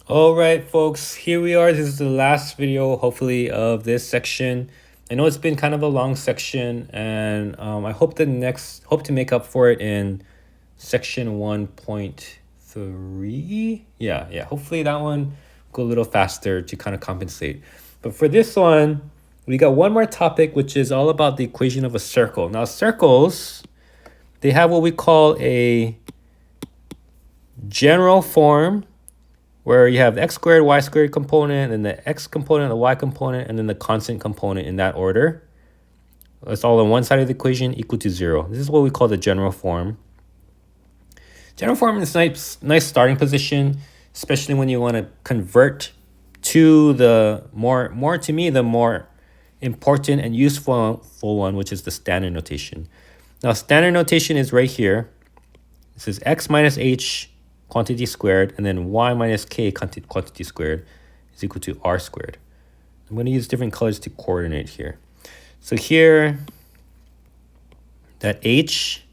All right, folks, here we are. This is the last video, hopefully, of this section. I know it's been kind of a long section, and I hope to make up for it in section 1.3. Yeah. Hopefully that one go a little faster to kind of compensate. But for this one, we got one more topic, which is all about the equation of a circle. Now, circles, they have what we call a general form where you have the x squared, y squared component, and the x component, the y component, and then the constant component in that order. It's all on one side of the equation equal to 0. This is what we call the general form. General form is nice starting position, especially when you want to convert to the more to me, the more important and useful one, which is the standard notation. Now, standard notation is right here. This is x minus h quantity squared, and then y minus k quantity squared is equal to r squared. I'm going to use different colors to coordinate here. So here, that h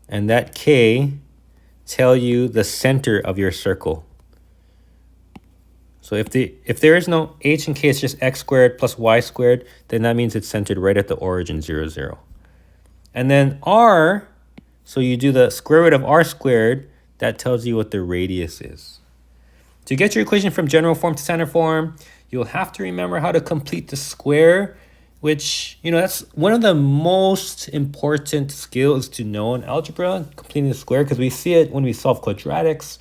and that k tell you the center of your circle. So if there is no h and k, it's just x squared plus y squared, then that means it's centered right at the origin 0, 0. And then r, so you do the square root of r squared, that tells you what the radius is. To get your equation from general form to standard form, you'll have to remember how to complete the square, which, that's one of the most important skills to know in algebra, completing the square, because we see it when we solve quadratics.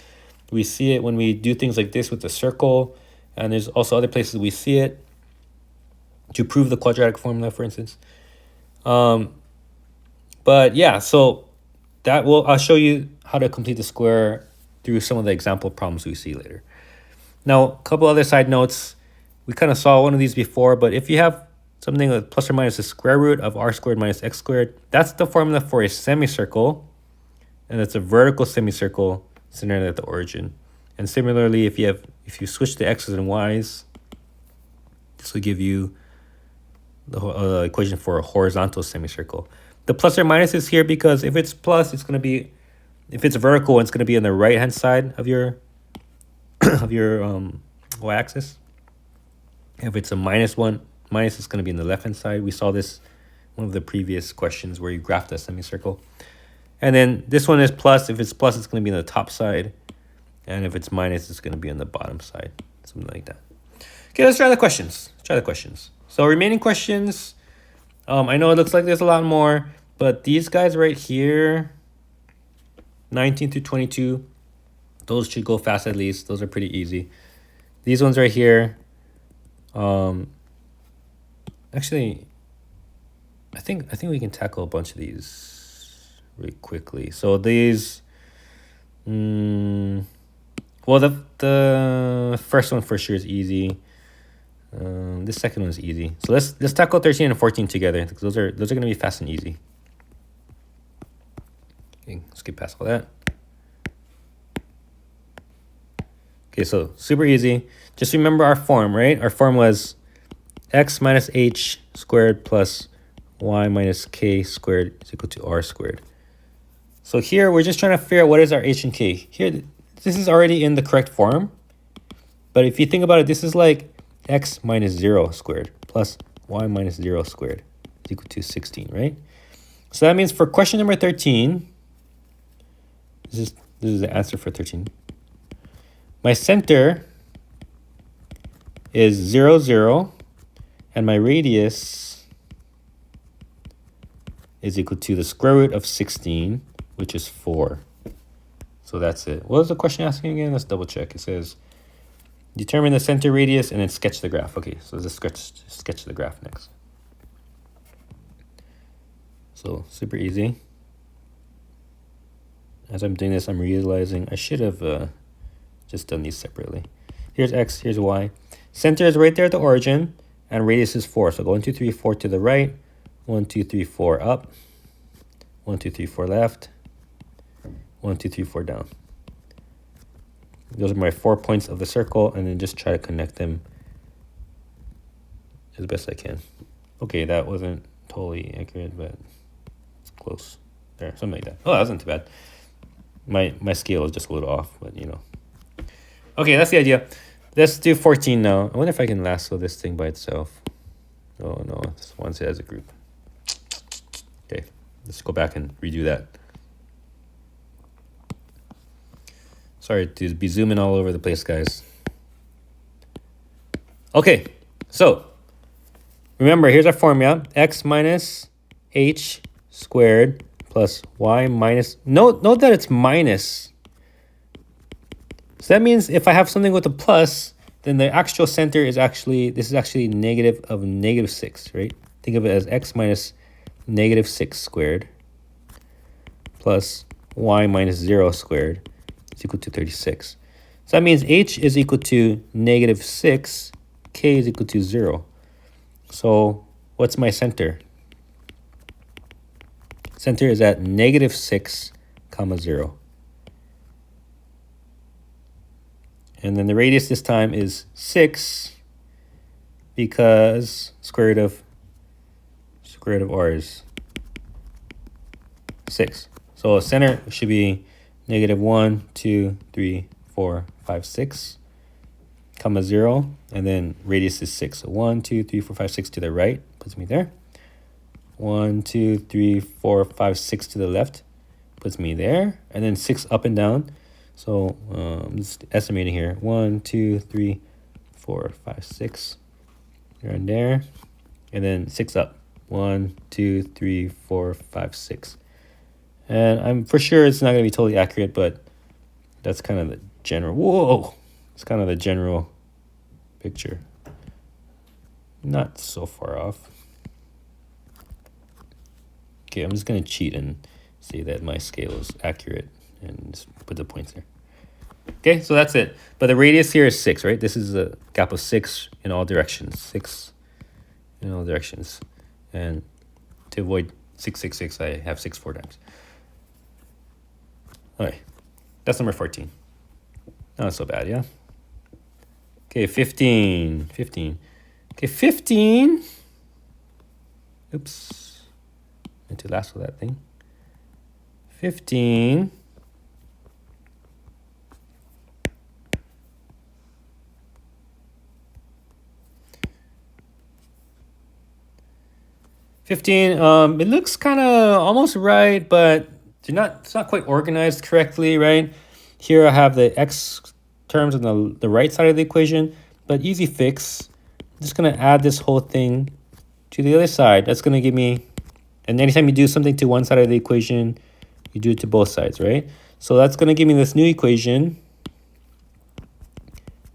We see it when we do things like this with the circle, and there's also other places we see it to prove the quadratic formula, for instance. But yeah, so I'll show you how to complete the square through some of the example problems we see later. Now, a couple other side notes. We kind of saw one of these before, but if you have something like plus or minus the square root of r squared minus x squared, that's the formula for a semicircle, and it's a vertical semicircle centered at the origin. And similarly, if you switch the x's and y's, this will give you the equation for a horizontal semicircle. The plus or minus is here because if it's plus, if it's vertical, it's going to be on the right hand side of your y-axis. If it's a minus is going to be in the left hand side. We saw this one of the previous questions where you graphed a semicircle. And then this one is plus. If it's plus, it's going to be on the top side. And if it's minus, it's going to be on the bottom side. Something like that. Okay, let's try the questions. So remaining questions, I know it looks like there's a lot more, but these guys right here, 19 through 22, those should go fast at least. Those are pretty easy. These ones right here, actually, I think we can tackle a bunch of these really quickly. So these, well, the first one for sure is easy. This second one is easy. So let's tackle 13 and 14 together because those are going to be fast and easy. Okay, skip past all that. Okay, so super easy. Just remember our form, right? Our form was x minus h squared plus y minus k squared is equal to r squared. So here we're just trying to figure out what is our h and k. Here, this is already in the correct form. But if you think about it, this is like x minus 0 squared plus y minus 0 squared is equal to 16, right? So that means for question number 13, this is the answer for 13. My center is 0, 0, and my radius is equal to the square root of 16, which is 4. So that's it. What was the question asking again? Let's double check. It says, determine the center radius and then sketch the graph. Okay, so let's sketch the graph next. So super easy. As I'm doing this, I'm realizing I should have just done these separately. Here's x, here's y. Center is right there at the origin, and radius is 4. So go 1, 2, 3, 4 to the right, 1, 2, 3, 4 up, 1, 2, 3, 4 left, 1, 2, 3, 4 down. Those are my 4 points of the circle, and then just try to connect them as best I can. Okay, that wasn't totally accurate, but it's close. There, something like that. Oh, that wasn't too bad. My scale is just a little off, but Okay, that's the idea. Let's do 14 now. I wonder if I can lasso this thing by itself. Oh no, this wants it as a group. Okay, let's go back and redo that. Sorry to be zooming all over the place, guys. Okay, so remember, here's our formula. X minus h squared plus y minus... Note that it's minus. So that means if I have something with a plus, then the actual center is actually... This is actually negative of negative 6, right? Think of it as x minus negative 6 squared plus y minus 0 squared is equal to 36. So that means h is equal to negative 6, k is equal to 0. So what's my center? Center is at negative 6, comma 0. And then the radius this time is 6 because square root of r is 6. So center should be negative 1, 2, 3, 4, 5, 6, comma 0. And then radius is 6. So 1, 2, 3, 4, 5, 6 to the right puts me there. 1, 2, 3, 4, 5, 6 to the left puts me there. And then 6 up and down. So I'm just estimating here. 1, 2, 3, 4, 5, 6. Around there. And then 6 up. 1, 2, 3, 4, 5, 6. And I'm for sure it's not going to be totally accurate, but that's kind of the general... Whoa! It's kind of the general picture. Not so far off. Okay, I'm just going to cheat and say that my scale is accurate and just put the points there. Okay, so that's it. But the radius here is 6, right? This is a gap of 6 in all directions. 6 in all directions. And to avoid 6, 6, 6, I have 6 4 times. All right, that's number 14. Not so bad, yeah? Okay, 15. Okay, 15. Oops. I need to lasso that thing. 15. It looks kind of almost right, but it's not quite organized correctly, right? Here I have the x terms on the right side of the equation, but easy fix. I'm just going to add this whole thing to the other side. That's going to give me, and anytime you do something to one side of the equation, you do it to both sides, right? So that's going to give me this new equation,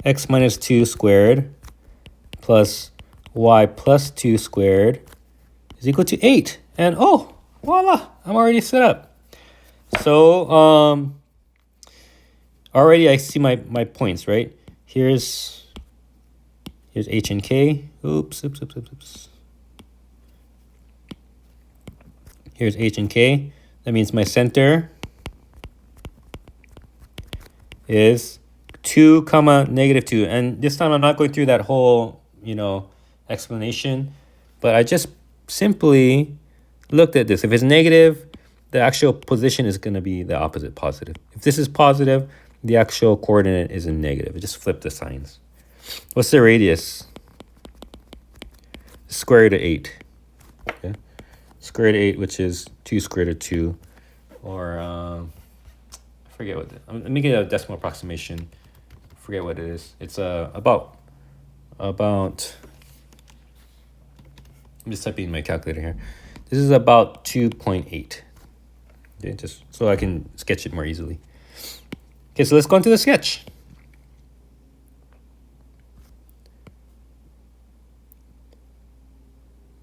x minus 2 squared plus y plus 2 squared is equal to 8. And oh, voila, I'm already set up. So already I see my points, right? Here's h and k. Oops. Here's h and k. That means my center is 2 comma negative 2. And this time I'm not going through that whole, explanation, but I just simply looked at this. If it's negative, the actual position is going to be the opposite, positive. If this is positive, the actual coordinate is in negative. Just flip the signs. What's the radius? Square root of 8. Okay. Square root of 8, which is 2 square root of 2. Or, I forget what... Let me get a decimal approximation. I forget what it is. It's about... I'm just typing in my calculator here. This is about 2.8. Okay, just so I can sketch it more easily. Okay, so let's go into the sketch.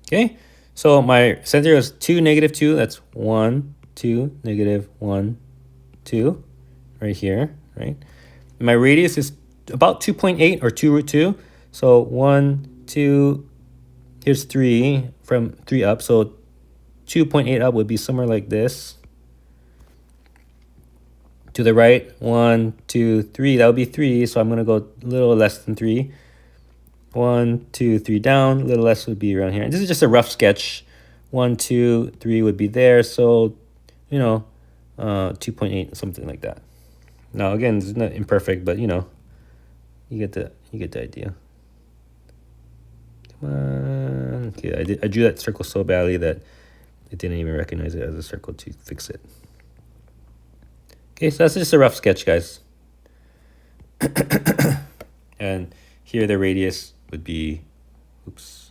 Okay, so my center is 2, negative 2. That's 1, 2, negative 1, 2, right here, right? My radius is about 2.8 or 2 root 2. So 1, 2, here's 3 from 3 up. So 2.8 up would be somewhere like this. To the right, 1, 2, 3. That would be 3. So I'm going to go a little less than 3. 1, 2, 3 down. A little less would be around here. And this is just a rough sketch. 1, 2, 3 would be there. So, 2.8, something like that. Now, again, this is not imperfect, but, You get the idea. Come on. Okay, I drew that circle so badly that it didn't even recognize it as a circle to fix it. Okay, so that's just a rough sketch, guys. And here the radius would be, oops.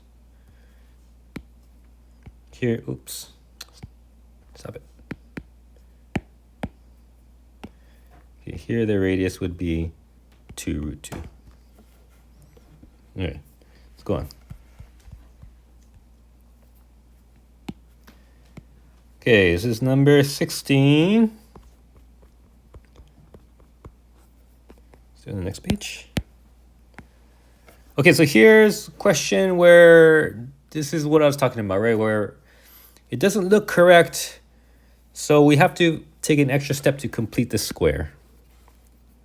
Here, oops. Stop it. Okay, here the radius would be 2 root 2. All right, let's go on. Okay, this is number 16. Let's do the next page. Okay, so here's a question where this is what I was talking about, right? Where it doesn't look correct, so we have to take an extra step to complete the square.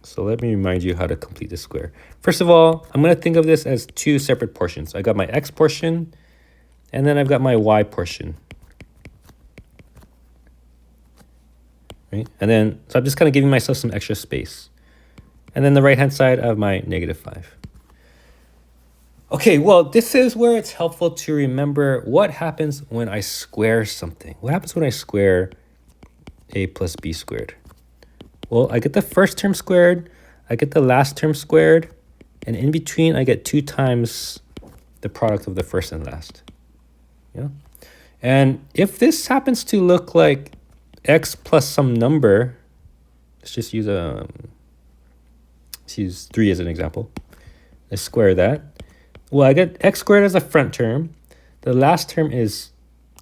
So let me remind you how to complete the square. First of all, I'm going to think of this as two separate portions. I got my x portion, and then I've got my y portion. Right? And then, so I'm just kind of giving myself some extra space. And then the right-hand side, I have my -5. Okay, well, this is where it's helpful to remember what happens when I square something. What happens when I square a plus b squared? Well, I get the first term squared, I get the last term squared, and in between I get 2 times the product of the first and last. Yeah. And if this happens to look like x plus some number, let's just use let's use 3 as an example. Let's square that. Well, I get x squared as a front term. The last term is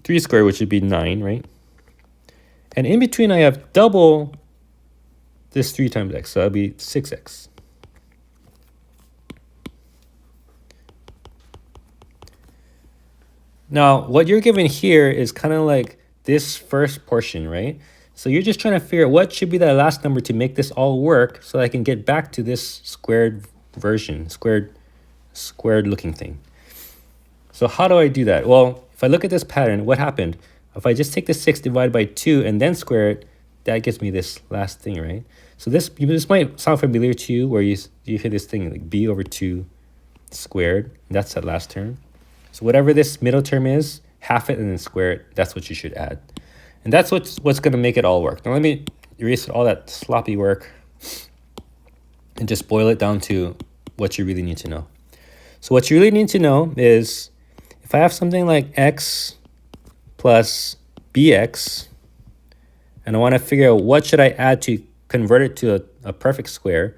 3 squared, which would be 9, right? And in between I have double this 3 times x, so that'll be 6x. Now, what you're given here is kind of like this first portion, right? So you're just trying to figure out what should be that last number to make this all work so I can get back to this squared version, squared looking thing. So how do I do that? Well, if I look at this pattern, what happened? If I just take the 6 divided by 2 and then square it, that gives me this last thing, right? So this might sound familiar to you, where you hear this thing like b over 2 squared. That's that last term. So whatever this middle term is, half it and then square it. That's what you should add. And that's what's going to make it all work. Now let me erase all that sloppy work and just boil it down to what you really need to know. So what you really need to know is if I have something like x plus bx, and I want to figure out what should I add to convert it to a perfect square,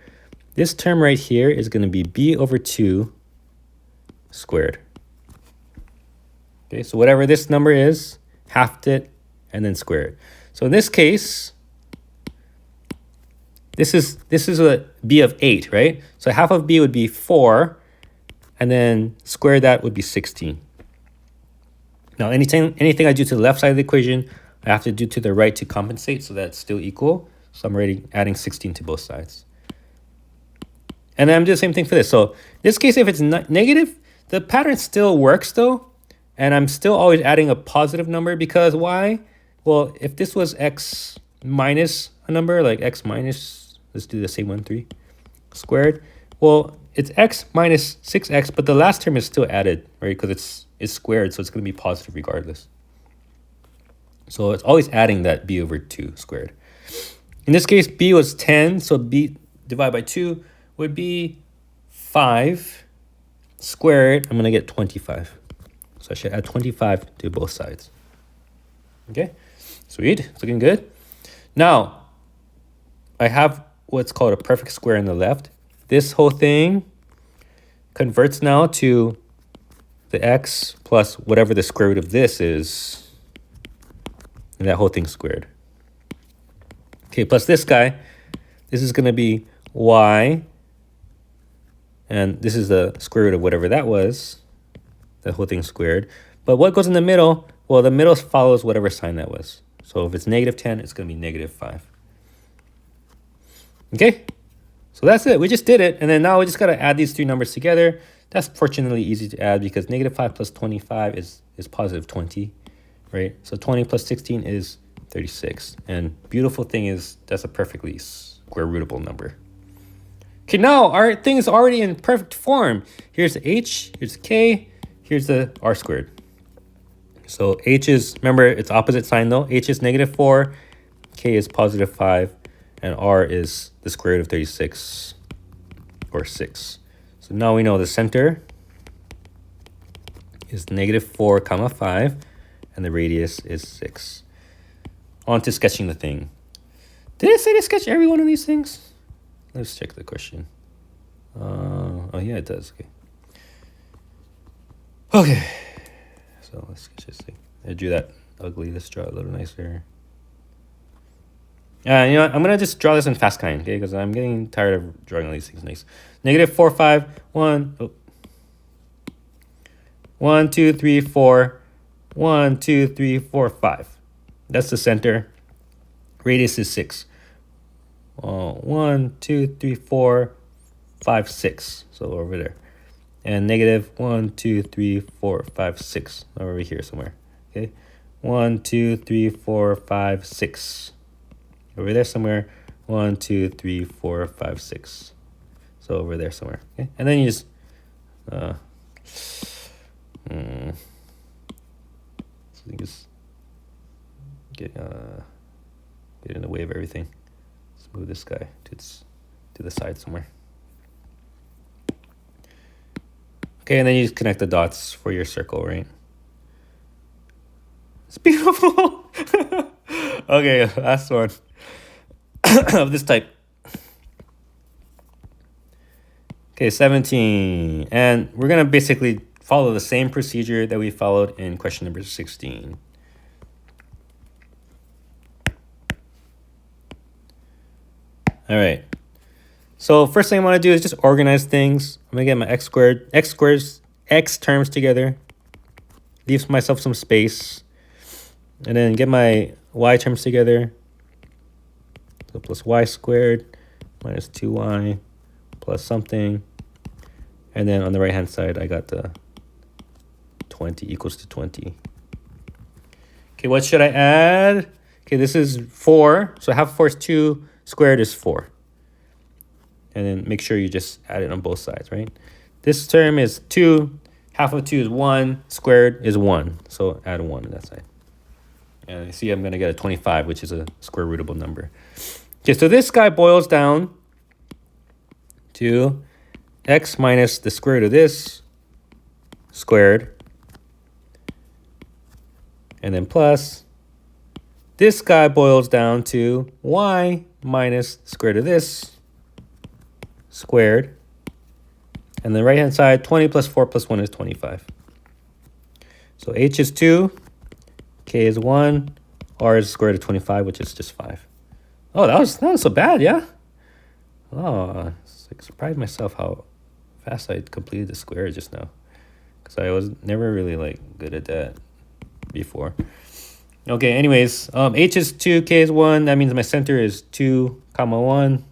this term right here is going to be b over 2 squared. Okay, so whatever this number is, halved it, and then square it. So in this case, this is a b of 8, right? So half of b would be 4, and then square that would be 16. Now anything I do to the left side of the equation, I have to do to the right to compensate so that it's still equal. So I'm already adding 16 to both sides. And then I'm doing the same thing for this. So in this case, if it's negative, the pattern still works though. And I'm still always adding a positive number because why? Well, if this was x minus a number, like x minus, let's do the same one, 3 squared. Well, it's x minus 6x, but the last term is still added, right? Because it's squared, so it's going to be positive regardless. So it's always adding that b over 2 squared. In this case, b was 10, so b divided by 2 would be 5 squared. I'm going to get 25. So I should add 25 to both sides. Okay, sweet, it's looking good. Now, I have what's called a perfect square on the left. This whole thing converts now to the x plus whatever the square root of this is, and that whole thing squared. Okay, plus this guy, this is going to be y, and this is the square root of whatever that was, the whole thing squared. But what goes in the middle? Well, the middle follows whatever sign that was. So if it's -10, it's going to be -5. Okay, so that's it. We just did it. And then now we just got to add these 3 numbers together. That's fortunately easy to add because -5 plus 25 is positive 20, right? So 20 plus 16 is 36. And beautiful thing is that's a perfectly square rootable number. Okay, now our thing is already in perfect form. Here's the h, here's the k, here's the r squared. So h is, remember, it's opposite sign though. H is -4, k is +5, and r is the square root of 36, or 6. So now we know the center is -4, 5, and the radius is 6. On to sketching the thing. Did it say to sketch every one of these things? Let's check the question. Oh yeah, it does. Okay. Okay. So let's sketch this thing. I drew that ugly. Let's draw it a little nicer. You know what? I'm gonna just draw this in FastKind, okay? Because I'm getting tired of drawing all these things nice. -4, 5, 1. Oh. 1, 2, 3, 4. 1, 2, 3, 4, 5. That's the center. Radius is 6. 1, 2, 3, 4, 5, 6. So over there. And -1, 2, 3, 4, 5, 6. Over here somewhere. Okay. 1, 2, 3, 4, 5, 6. Over there somewhere. 1, 2, 3, 4, 5, 6. So over there somewhere. Okay. And then you just so you just get in the way of everything. Let's move this guy to the side somewhere. Okay, and then you just connect the dots for your circle, right? It's beautiful. Okay, last one of this type. Okay, 17. And we're going to basically follow the same procedure that we followed in question number 16. All right. So first thing I want to do is just organize things. I'm going to get my x terms together. Leave myself some space. And then get my y terms together. So plus y squared minus 2y plus something. And then on the right hand side, I got the 20 equals to 20. Okay, what should I add? Okay, this is 4. So half of 4 is 2. Squared is 4. And then make sure you just add it on both sides, right? This term is 2. Half of 2 is 1. Squared is 1. So add 1 on that side. And you see I'm going to get a 25, which is a square rootable number. Okay, so this guy boils down to x minus the square root of this squared. And then plus this guy boils down to y minus the square root of this squared. And the right hand side, 20 plus 4 plus 1 is 25. So h is 2, k is 1, r is the square root of 25, which is just 5. Oh, that was so bad, yeah? Oh, I surprised myself how fast I completed the square just now. Because I was never really good at that before. Okay, anyways, h is 2, k is 1. That means my center is 2, 1.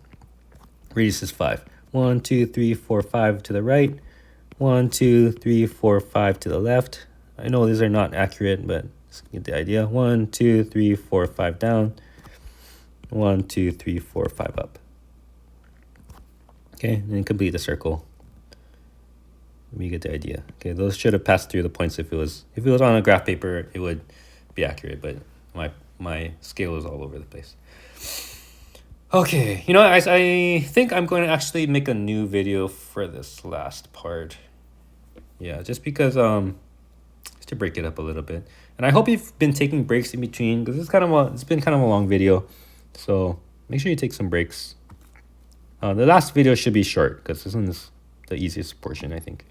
Radius is 5. 1, 2, 3, 4, 5 to the right. 1, 2, 3, 4, 5 to the left. I know these are not accurate, but get the idea. 1, 2, 3, 4, 5 down. 1, 2, 3, 4, 5 up. Okay, and then complete the circle. We get the idea. Okay, those should have passed through the points. If it was on a graph paper, it would be accurate, but my scale is all over the place. Okay, you know, I think I'm going to actually make a new video for this last part. Yeah, just because just to break it up a little bit. And I hope you've been taking breaks in between, because it's been kind of a long video. So make sure you take some breaks. The last video should be short because this one's the easiest portion, I think.